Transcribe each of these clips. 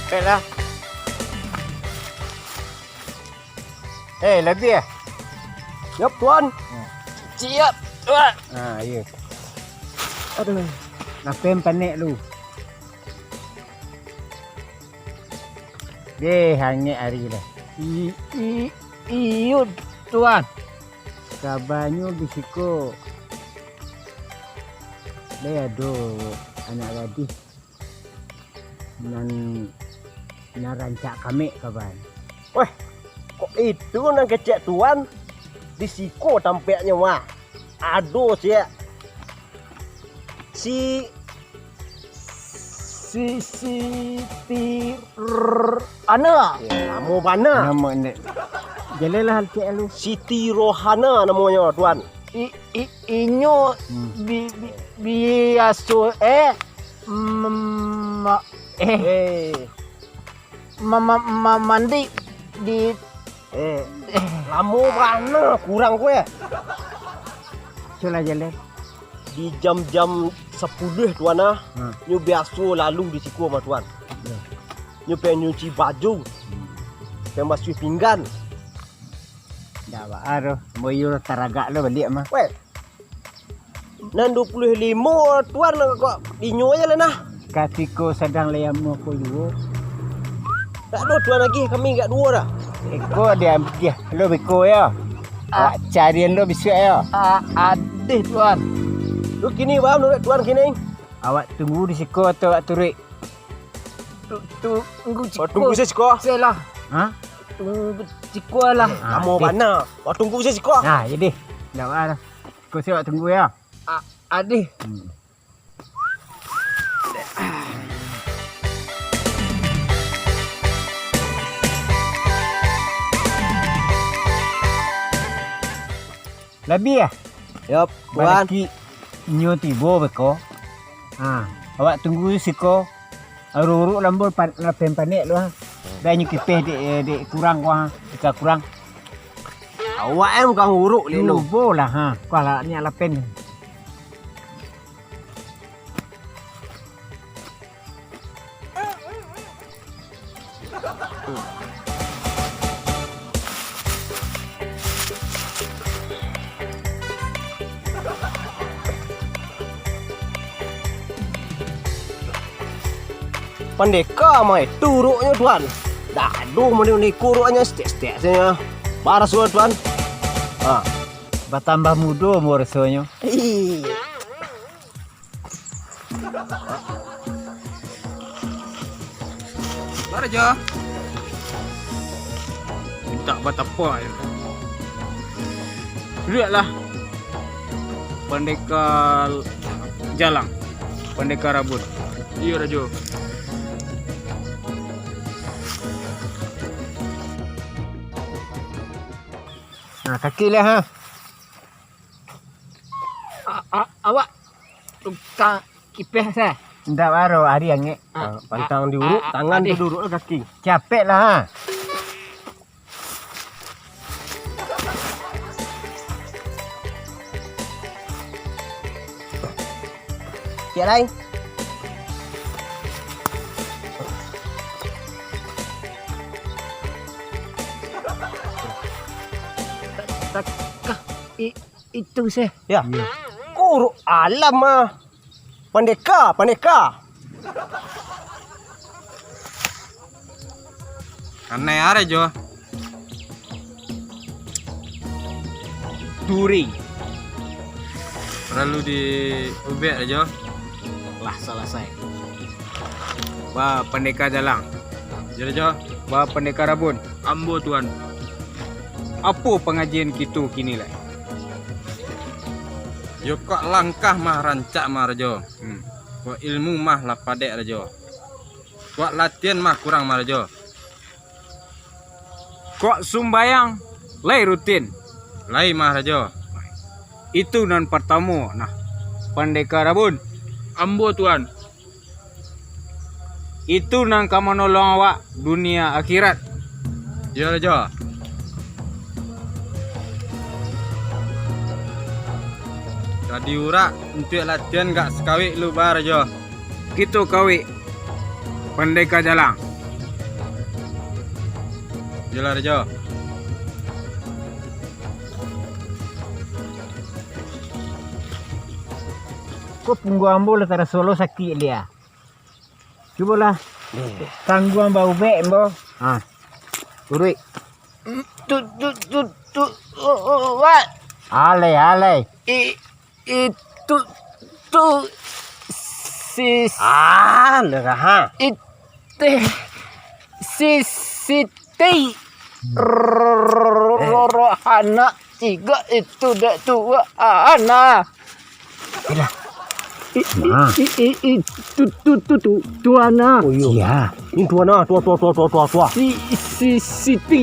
Baiklah. Lebih ya? Siap tuan. Siap, tuan. Ya. Aduh. Napem panik lu. Deh, hangit hari lah. Iyo, tuan. Kabarnya bisiko. Dia ada anak gadis. Nan rancak kami kabar. Weh, kok itu nang kecek tuan? Disiko tampaknya mah. Aduh si Ana. Kamu mana? Nama ni. Jalalah hal cik lu. Siti Rohana namanya tuan. Inyo biaso mandi di Kamu mana kurang gue? Sulah jalan. Di jam-jam 10 tuan Nyu biasa lalu di siku sama tuan. Nyu pengen nyuci baju. Pengen basuh pinggan. Dah baru moyo taragak lo balik mah. Weh. Nan 25 tuan kok dinyo aja lah nah. Katiko sedang layam ko juga. Tak ada tuan lagi, kami enggak dua dah. Eko dia lo beko ya. Carian lo bisa ya. Adih tuan. Lu kini bang, lu tuan kini. Awak tunggu di siko atau awak turut? Tunggu ciko. Tunggu saya ciko. Selah. Ha? Tunggu ciko lah. Kamu mana? Tunggu saya ciko. Nah, jadi. Dah lah. Kau siap tunggu ya. Adih. Lebih ya? Yup, tuan. Balaki nyo tibo beko. Awak tunggu siko. Uruk lambol lapem panik lu ha. Dah nyo kipeh de kurang wah, kita kurang. Awak bukan uruk le lu. Lubo lah ha. Kalau ni lapen. Pendeka mai turuknya tuan. Dah aduh meni kuruknya stek-stek saja. Paras tuan. Bertambah muda umur rasanya. Mari Jo. Minta buat apa ya? Lihatlah. Pendeka jalang. Pendeka rabun. Iya dah Jo. Kaki lah ha. Awak tukang kipeh saya. Ndak baru hari yang ni. Pantang diuruk, tangan duduk kaki. Capek lah ha. Siap lain. Itu saya. Ya. Kuruk alam mah. Pendeka. Aneh are Jo. Duri. Perlu di ubek Jo. Lah salah saya. Ba pendeka jalang. Jadi Jo, ba pendeka rabun. Ambo tuan. Apa pengajian kita kini lah? Yo kok langkah mah rancak mah Rajo. Kok ilmu mah lapadek Rajo. Kok latihan mah kurang mah Rajo. Kok sumbayang lai rutin. Lai mah Rajo. Itu nan pertama nah. Pendeka rabun. Ambo tuan. Itu nan kamu nolong awak dunia akhirat. Ya Rajo. Tadi urak untuk latihan gak sekawik lu bar Jo. Gitu kawik. Pendeka jalang. Jelas Rejo. Kau punggu ambo lah tara solo sakit dia. Cubalah. Tangguan bau bek ambo. Ha. Urui. What? Alai. Itu sis Lerah. ite sisiti rohana tiga itu dah tua anak. Itu anak. Oh iya. Ini tua. Siti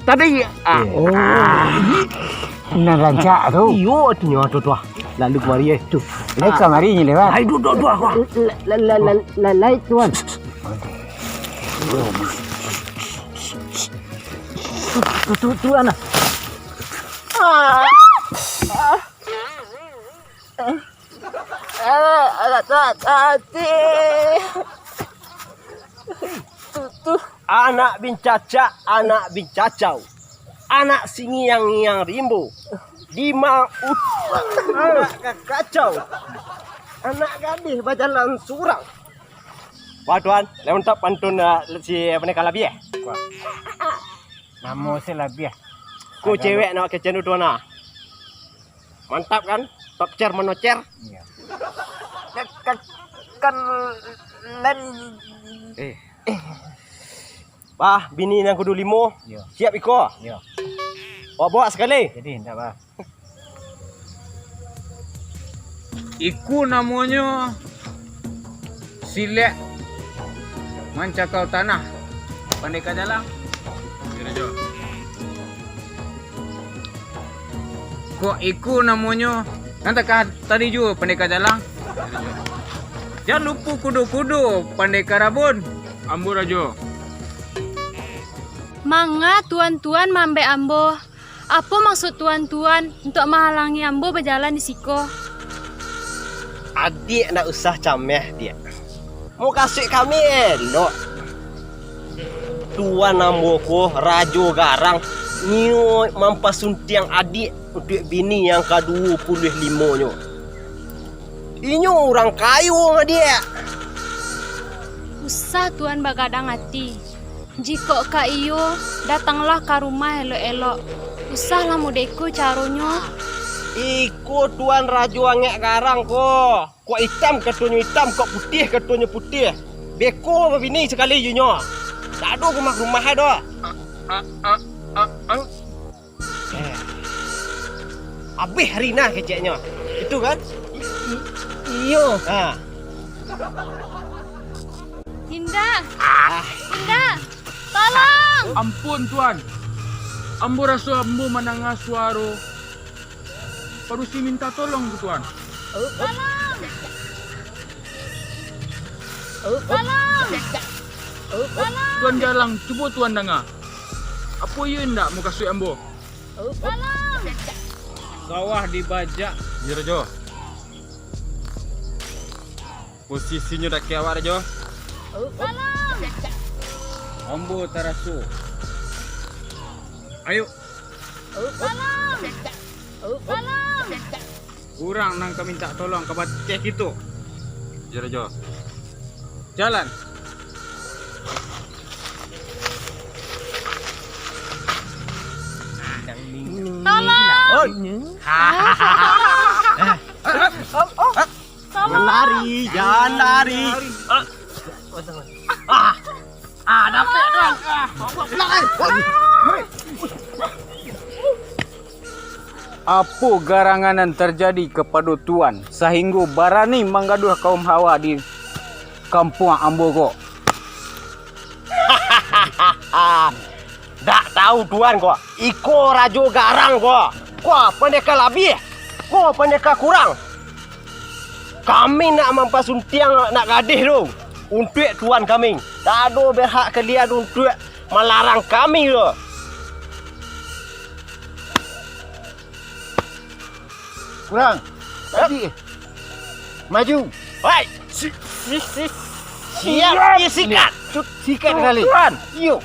tadi. Oh. Nak rancak tu. Iyo artinya tua. Lalu kemari tu. Lek kamari ni lewat. Hai duduk aku. Lai tuan. Tu anak. Anak bin cacau. Anak singi yang rimbo. Anak kacau. Anak gadis berjalan surang. Wah tuan, lewat pantun si Pendekar Labi Namo se labih. Ku cewek nak ke channel tuan ah. Mantap kan? Top chair menocer. Iya. Kan len Bah, bini yang kudu limo. Iya. Siap iko. Iya. Bawa sekali. Jadi tak apa. Iku namanya silek mencakau tanah. Pendekar jalan. Rejo. Kok iku namanya? Nanti tadi juga pendekar jalan. Jangan lupa kudu-kudu pendekar rabun. Ambo Rajo. Manga tuan-tuan mambe ambo. Apa maksud tuan-tuan untuk menghalangi ambo berjalan di siko? Adik nak usah cameh dia. Mau kasih kami elok. Tuan namboku Rajo Garang nyo mampasuntiang adik untuk bini yang ke-25 nyo. Inyo orang kayu sama dia. Usah tuan bagadang hati. Jika ka iyo, datanglah ke rumah elok-elok. Usahlah mudeku caranya. Iko tuan Rajo Angek Garang ko. Kok hitam katanya hitam, kok putih katanya putih. Beko sama bini sekali junyo. Tak ada rumah-rumah dah. Habis hari nah keceknya. Itu kan? Iyo. Ha. Indah. Indah. Tolong. Ampun tuan. Ambo rasa ambo mendengar suara. Baru si minta tolong tu tuan. Tolong. Tolong. Tuan jalang, cuba tuan dengar. Apa ya ndak mau kasih ambo? Tolong. Sawah dibajak. Ya Rajo. Posisinya dak ke awak Rajo. Tolong. Ambo tarasu. Ayo. Tolong. Tolong. Kurang nang kami minta tolong ke cek itu. Ya Rajo. Jalan. Tolong. Jangan lari, jangan lari. Dapat tuan. Apa garangan yang terjadi kepada tuan sehingga berani menggaduh kaum Hawa di kampung Ambogo? Tak tahu tuan kok. Iko Rajo Garang kok. Kok pendekar labih. Kok pendekar kurang. Kami nak mampasuntiang nak gadis tu. Untuk tuan kami. Tak ada berhak kalian untuk melarang kami tu. Kurang. Tadi. Maju. Hai. Siap. Sikat. Sikat kali. Tuan. Yuk.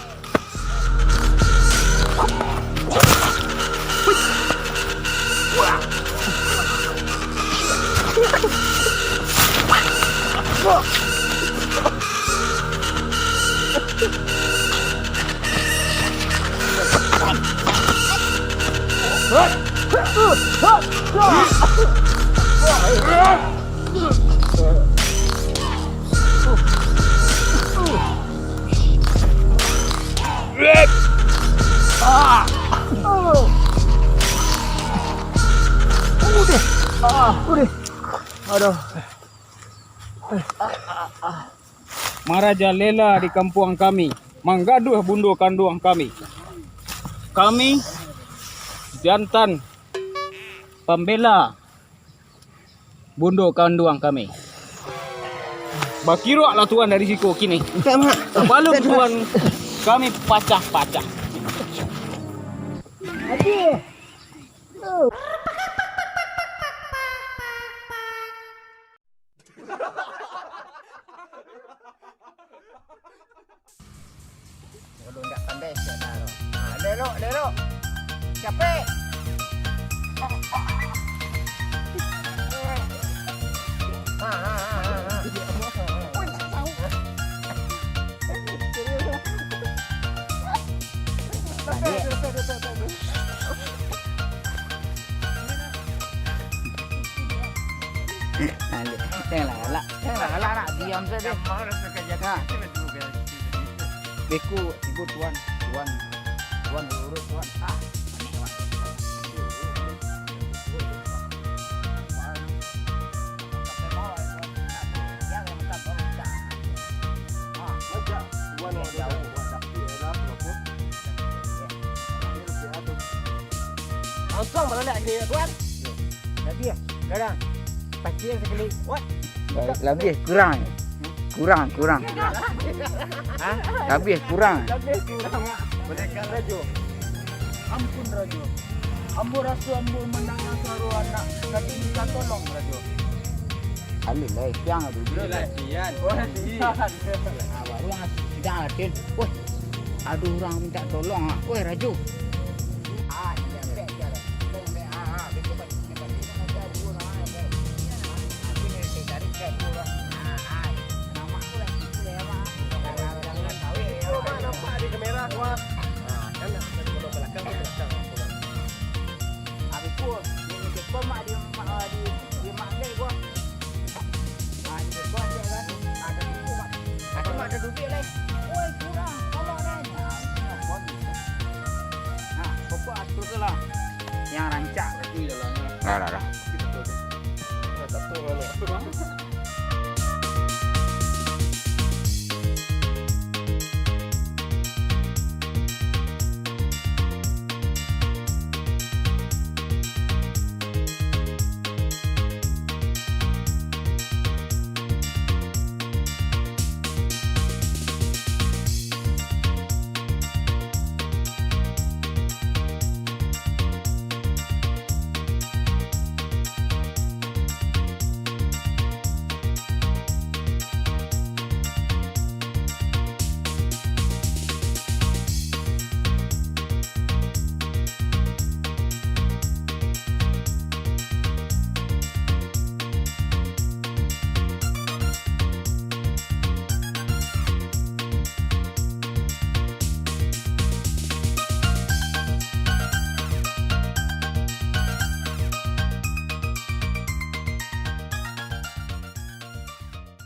Marajalela di kampung kami menggaduh bundo kanduang kami. Kami jantan pembela bundo kanduang kami. Bakiro lah tuan dari siku kini. Sebelum tuan kami pacah-pacah. Kalau nggak pandai saya taruh. Derok. Capek. Lah, diam saja. Beku, ibu tuan urut tuan. Langsung balik sini tuan. Lebih, kadang pacil sekali. What? Lebih kurang. Lebih kurang. Mereka Rajo. Ampun Rajo. Ambo rasu ambo menangnya saru anak tadi minta tolong Rajo. Alih lah, siang tu. Latihan. Baru tidak ada. Woi, ada orang minta tolong. Woi Raju. Yang rancak. Itu jalannya. Dah.